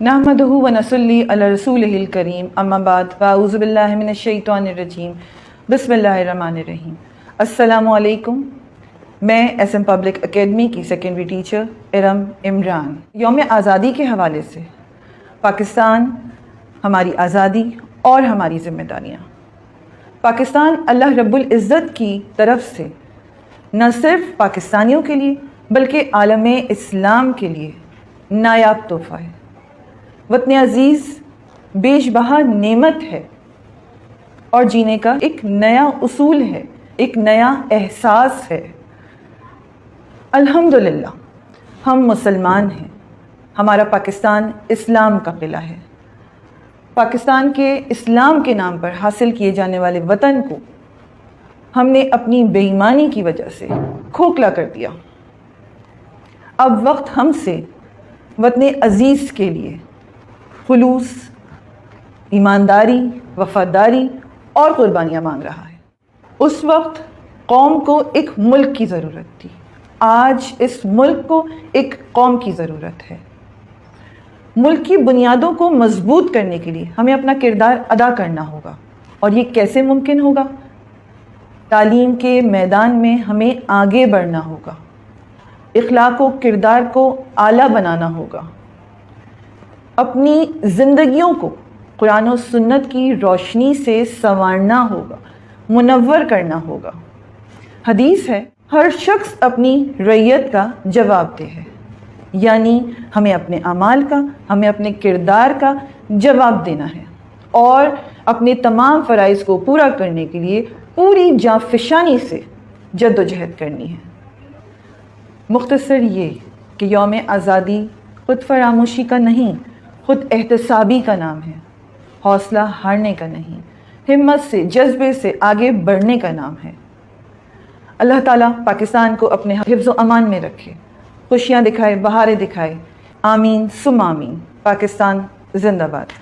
نحمدہ ونصلی علی رسولہ الکریم اما بعد فاعوذ باللہ من الشیطان الرجیم بسم اللہ الرحمن الرحیم۔ السلام علیکم، میں ایس ایم پبلک اکیڈمی کی سیکنڈری ٹیچر ارم عمران۔ یوم آزادی کے حوالے سے پاکستان، ہماری آزادی اور ہماری ذمہ داریاں۔ پاکستان اللہ رب العزت کی طرف سے نہ صرف پاکستانیوں کے لیے بلکہ عالم اسلام کے لیے نایاب تحفہ ہے۔ وطن عزیز بیش بہا نعمت ہے اور جینے کا ایک نیا اصول ہے، ایک نیا احساس ہے۔ الحمدللہ ہم مسلمان ہیں، ہمارا پاکستان اسلام کا قلعہ ہے۔ پاکستان کے اسلام کے نام پر حاصل کیے جانے والے وطن کو ہم نے اپنی بے ایمانی کی وجہ سے کھوکھلا کر دیا۔ اب وقت ہم سے وطن عزیز کے لیے خلوص، ایمانداری، وفاداری اور قربانیاں مانگ رہا ہے۔ اس وقت قوم کو ایک ملک کی ضرورت تھی، آج اس ملک کو ایک قوم کی ضرورت ہے۔ ملک کی بنیادوں کو مضبوط کرنے کے لیے ہمیں اپنا کردار ادا کرنا ہوگا، اور یہ کیسے ممکن ہوگا؟ تعلیم کے میدان میں ہمیں آگے بڑھنا ہوگا، اخلاق و کردار کو اعلیٰ بنانا ہوگا، اپنی زندگیوں کو قرآن و سنت کی روشنی سے سنوارنا ہوگا، منور کرنا ہوگا۔ حدیث ہے، ہر شخص اپنی رعیت کا جواب دہ ہے، یعنی ہمیں اپنے اعمال کا، ہمیں اپنے کردار کا جواب دینا ہے اور اپنے تمام فرائض کو پورا کرنے کے لیے پوری جانفشانی سے جد و جہد کرنی ہے۔ مختصر یہ کہ یوم آزادی خود فراموشی کا نہیں، خود احتسابی کا نام ہے، حوصلہ ہارنے کا نہیں، ہمت سے، جذبے سے آگے بڑھنے کا نام ہے۔ اللہ تعالیٰ پاکستان کو اپنے حفظ و امان میں رکھے، خوشیاں دکھائے، بہاریں دکھائے۔ آمین ثم آمین۔ پاکستان زندہ باد۔